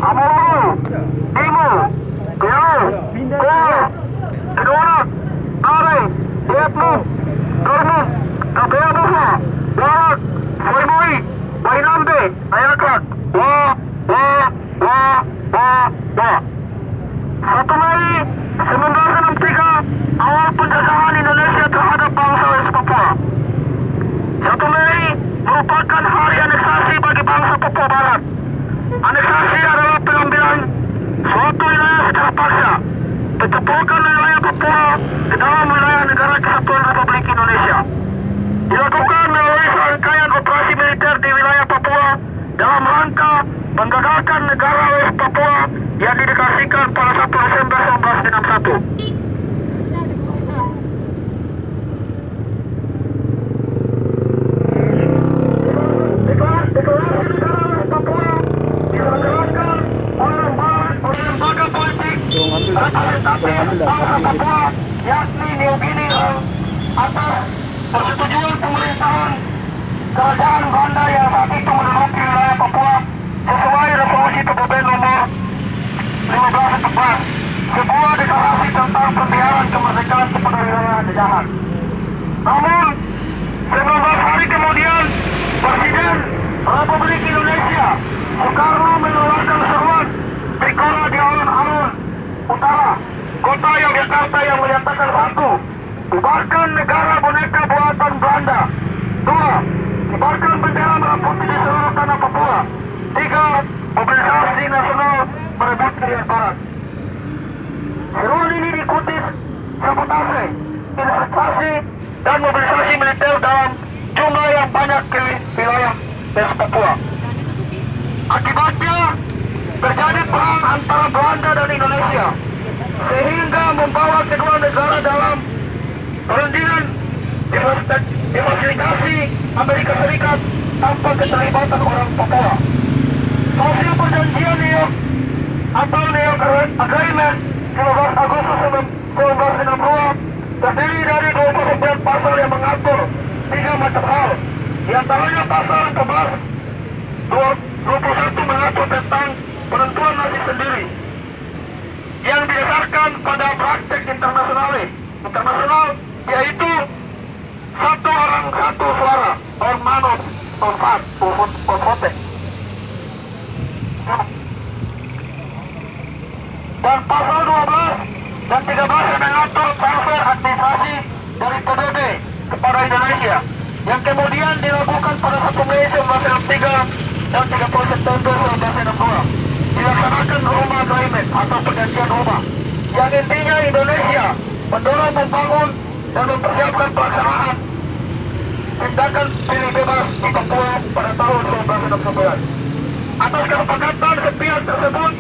Amuru, Timur, Kiri, Kiri, Kedua, Are, Vietnam, Dormut, Kapea Buha, Barat, Soimui, Wainambe, Ayakat, Wah. Satu Mei 1963 awal penjajahan Indonesia terhadap bangsa West Papua. 1 Mei merupakan hari aneksasi bagi bangsa Papua Barat. Aneksasi adalah pengambilan suatu wilayah secara paksa, pencampurkan wilayah Papua ke dalam wilayah Negara Kesatuan Republik Indonesia. Dilakukan melalui serangkaian operasi militer di wilayah Papua dalam rangka menggagalkan negara West Papua yang dideklarasikan pada 1 Desember 1961. Yakni New Guinea atas persetujuan pemerintahan kerajaan Belanda yang saat itu menduduki wilayah Papua sesuai resolusi PBB nomor 1514, sebuah deklarasi tentang pembiaran kemerdekaan kepada wilayah jajahan. Namun 19 hari kemudian Presiden Republik Indonesia Soekarno mengeluarkan seruan Trikora di alun-alun utara kota Yogyakarta yang menyatakan: 1. Bubarkan negara boneka buatan Belanda. 2. Kibarkan bendera merah putih di seluruh tanah Papua. 3. Mobilisasi nasional merebut Irian Barat. Seruan ini diikuti sabotase, investasi, dan mobilisasi militer dalam jumlah yang banyak ke wilayah West Papua. Akibatnya terjadi perang antara Belanda dan Indonesia, sehingga membawa kedua negara dalam perundingan difasilitasi Amerika Serikat tanpa keterlibatan orang Papua. Hasil perjanjian New York atau New York Agreement 15 Agustus 1962 terdiri dari 29 pasal yang mengatur 3 macam hal. Di antaranya pasal 21 mengatur tentang penentuan nasib sendiri yang didasarkan pada praktek internasional, yaitu satu orang satu suara, or manus or vote. Dan pasal 12 dan 13 yang mengatur transfer administrasi dari PBB kepada Indonesia yang kemudian dilakukan pada 1 Mei 1963 dan 30 September 1962. Dilaksanakan Roma Agreement atau perjanjian Roma yang intinya Indonesia mendorong membangun dan mempersiapkan pelaksanaan tindakan pilih bebas di Papua pada tahun 1969. Atas kesepakatan sepihak tersebut,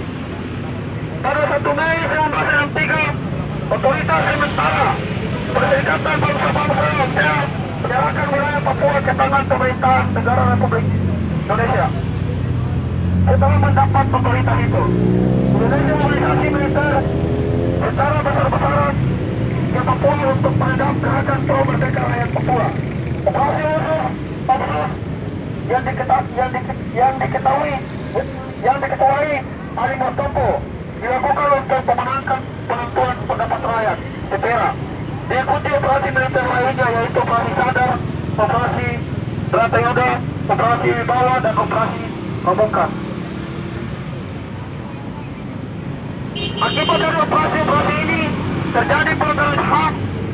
pada 1 Mei 1963, otoritas sementara Perserikatan Bangsa-Bangsa menyerahkan wilayah Papua ke tangan pemerintahan Negara Republik Indonesia. Setelah mendapat otoritas itu, Indonesia mobilisasi militer secara besar-besaran ke Papua untuk meredam gerakan pro merdeka rakyat Papua. Operasi Opsus yang diketuai Ali Mustopo dilakukan untuk memenangkan penentuan pendapat rakyat (TPRA). Diikuti operasi militer lainnya yaitu operasi Sadar, operasi Bratayuda, operasi Wibawa, dan operasi Pamungkas. Akibat dari operasi ini terjadi pelanggaran HAM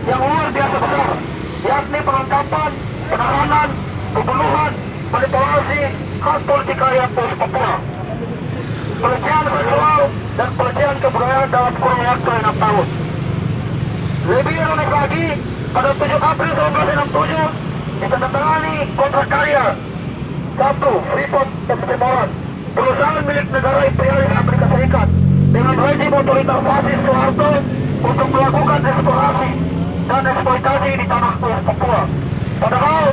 yang luar biasa besar, yakni penangkapan, penahanan, pembunuhan, manipulasi hak politik rakyat Papua, pelecehan seksual, dan pelecehan kebudayaan dalam kurun waktu 6 tahun. Lebih ironis lagi, pada 7 April 1967 ditandatangani kontrak karya 1. Freeport Exporters, perusahaan milik negara imperialis Amerika Serikat, dengan rezim otoriter fasis Soeharto untuk melakukan eksplorasi dan eksploitasi di tanah West Papua. Padahal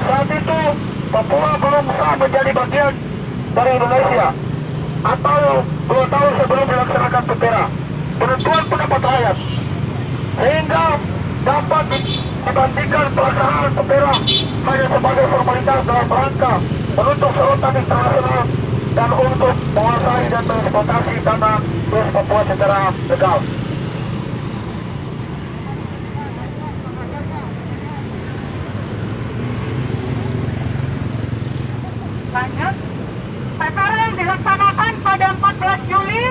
saat itu Papua belum sah menjadi bagian dari Indonesia atau 2 tahun sebelum dilaksanakan TPRA, penentuan pendapat rakyat, sehingga dapat dibandingkan pelaksanaan TPRA hanya sebagai formalitas dalam rangka menuntut sorotan internasional dan untuk menguasai dan mengeksploitasi tanah West Papua secara legal. Lanjut, PPR yang dilaksanakan pada 14 Juli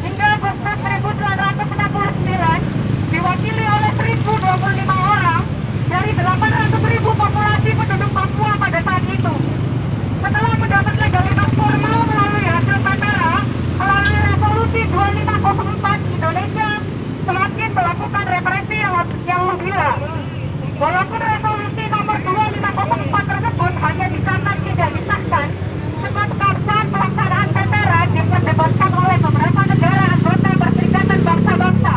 hingga Agustus 1969 diwakili oleh 1.025 orang dari 800.000 populasi penduduk Papua pada saat itu. Setelah mendapat legalitas formal melalui hasil PPR, melalui resolusi 2504, Indonesia semakin melakukan represi yang menggila. Walaupun resolusi nomor 2504 tersebut hanya dicatat tidak disahkan, sebab keabsahan pelaksanaan PPR diperdebatkan oleh beberapa negara anggota Perserikatan Bangsa-Bangsa.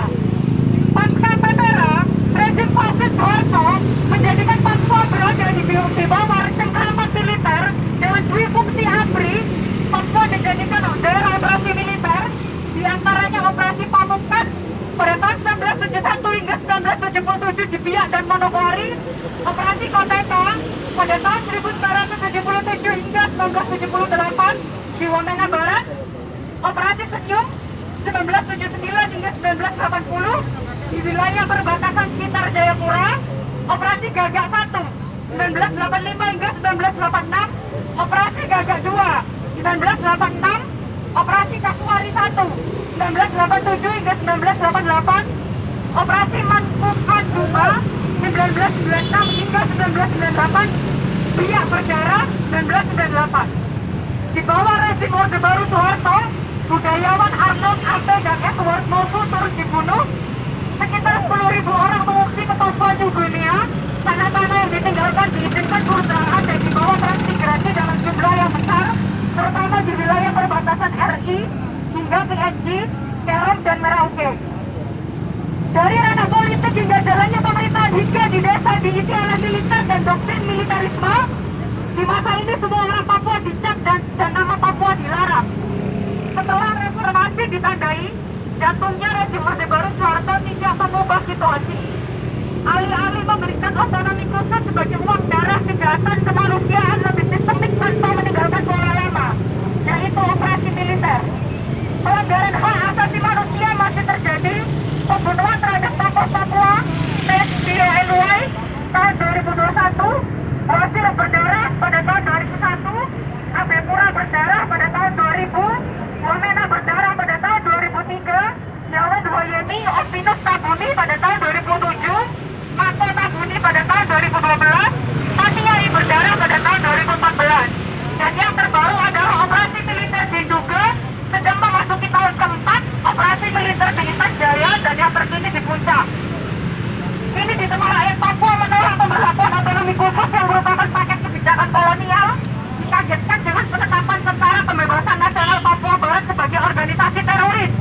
Pasca PPR, rezim fasis Soeharto menjadikan Papua berada di bawah cengkraman militer dengan dua fungsi ABRI. Papua dijadikan daerah operasi militer, diantaranya operasi Pamungkas pada tahun 1971 hingga 1977 di Biak dan Manokwari, operasi Koteka pada tahun 1977 hingga 1978 di Wamena Barat, operasi Senyum 1979 hingga 1980 di wilayah perbatasan sekitar Jayapura, operasi Gagak 1 1985 hingga 1986, operasi Gagak 2 1986, operasi Kasuari 1 1987 hingga 1988, operasi Manpukan 2 1996 hingga 1998, Biak Berdarah 1998. Di bawah rezim Orde Baru Soeharto, budayawan Arnold Abe dan Edward Mofu turut dibunuh. Sekitar 10.000 orang mengungsi ke Papua New Guinea. Tanah-tanah yang ditinggalkan diizinkan perusahaan dan dibawa transmigrasi dalam jumlah yang besar, terutama di wilayah perbatasan RI hingga PNG, Kerom dan Merauke. Dari ranah politik hingga jalannya pemerintahan hingga di desa diisi oleh militer dan doktrin militerisme. Di masa ini semua orang Papua dicap dan nama Papua dilarang. Setelah reformasi ditandai, jatuhnya rezim Orde Baru Soeharto tidak mengubah situasi. Alih-alih memberikan otonomi khusus sebagai uang darah kejahatan kemanusiaan lebih sistemik tanpa meninggalkan pola lama, yaitu operasi militer. Pelanggaran hak asasi manusia masih terjadi. Pembunuhan terhadap tokoh Papua, TSBONY tahun 2021, Wasir berdarah pada tahun 2001, Abepura berdarah pada tahun 2000, Wamena berdarah pada tahun 2003, Yawan Wayeni Opinus Tabuni pada tahun 2007, Mako Tabuni pada tahun 2012, Patiai berdarah pada tahun 2014. Dan yang terbaru adalah operasi militer diduga sedang memasuki tahun keempat, operasi militer di Intan Jaya, dan yang terkini di Puncak. Ini di tengah rakyat Papua menolak pemberlakuan otonomi khusus yang merupakan paket kebijakan kolonial, dikagetkan dengan penetapan Tentara Pembebasan Nasional Papua Barat sebagai organisasi teroris.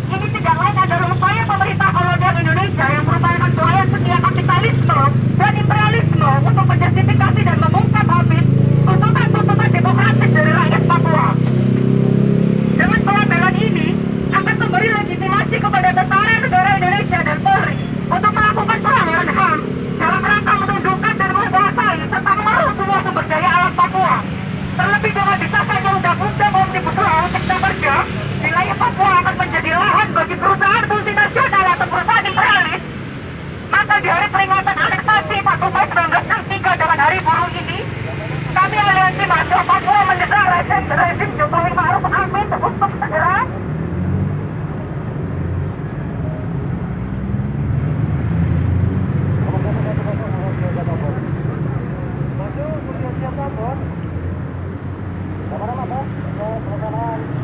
Ini tidak lain adalah upaya pemerintah kolonial Indonesia yang merupakan pelayan setia kapitalisme dan imperialisme untuk menjustifikasi dan mengungkap habis tuntutan-tuntutan demokratis dari rakyat Papua. Dengan pelabelan ini akan memberi legitimasi kepada tentara negara Indonesia dan Polri untuk melakukan pelanggaran HAM dalam rangka menundukkan dan menguasai serta menaruh semua sumber daya alam Papua. Terlebih dengan disahkannya Undang-Undang Omnibus Law Cipta Kerja, wilayah Papua akan menjadi lahan bagi perusahaan multinasional atau perusahaan imperialis. Maka di hari peringatan aneksasi 1 Mei 1963 dengan Hari Buruh ini, kami Aliansi Mahasiswa Papua mendesak rezim Jokowi Ma'ruf Amin untuk segera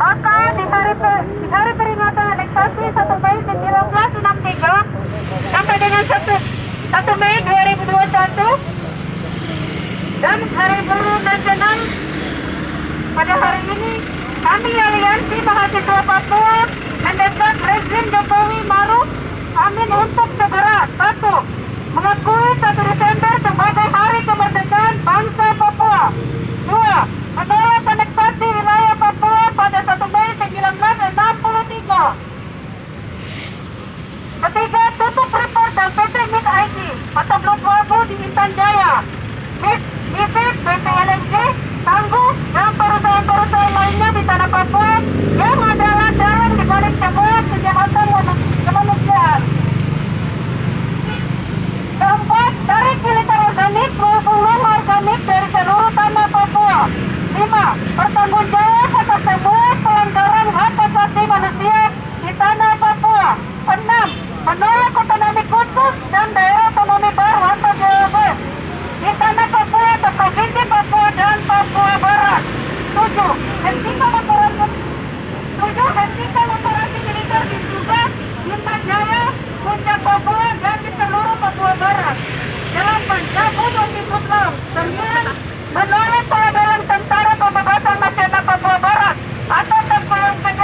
maka di hari peringatan aneksasi 1 Mei 1963 sampai dengan 1 Mei 2021 dan Hari Buruh Nasional pada hari ini, kami Aliansi Mahasiswa Papua mendesak rezim Jokowi Ma'ruf Amin untuk segera 1. Mengakui 1 Desember sebagai Hari Kemerdekaan Bangsa Papua. 2. Menolak aneksasi wilayah Papua pada 1 Mei 1963. Ketiga, tutup Freeport dan PT MIT ID atau Blok Wabu di Intan Jaya. MIT, BPLNG tangguh dan perusahaan-perusahaan lainnya di tanah Papua yang adalah dalam dibalik semua kejahatan kemanusiaan. Keempat, dari kiliter organik maupun non-organik dari seluruh tanah Papua. 5. Bertanggung jawab atas semua pelanggaran hak asasi manusia di tanah Papua. 6. Menolak otonomi khusus dan daerah otonomi baru atau DOB di tanah Papua atau Provinsi Papua dan Papua Barat. 7. Hentikan operasi militer di Subang, Intan Jaya, Puncak Papua dan di seluruh Papua Barat. 8. Cabut Omnibus Law. 9. Menolak pelebelan Tentara Pembebasan Nasional Papua Barat atau TPNPB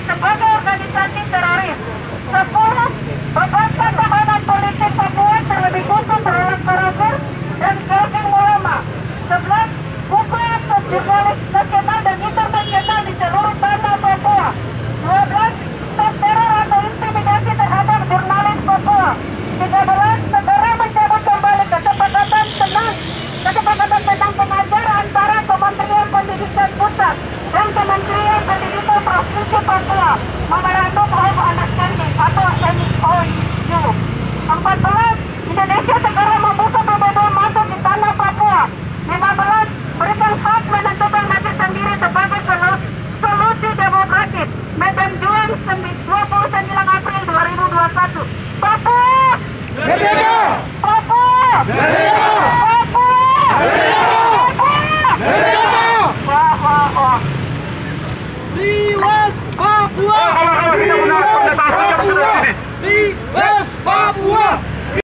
sebagai organisasi teroris. 10. Bebaskan tahanan politik Papua terlebih khusus terhadap Karakur dan Kevin Mulama. 11. Buka akses jurnalis nasional dan internasional di seluruh tanah Papua. 12. Stop teror atau intimidasi terhadap jurnalis Papua. 13. Segera mencabut kembali kesepakatan tentang pengajar antara Kementerian Pendidikan Pusat dan Kementerian Pendidikan Provinsi Papua Memorandum of Understanding atau MOU. 14. Indonesia segera membuka pembayaran masuk di tanah Papua. 15. Berikan hak menentukan nasib sendiri sebagai solusi demokratis. Medan Juang 29 April 2021. Papua! Merdeka! Papua! Merdeka! Papua! Merdeka! Merdeka! Wah. Liwas Papua! Kalau kita sudah sini. Liwas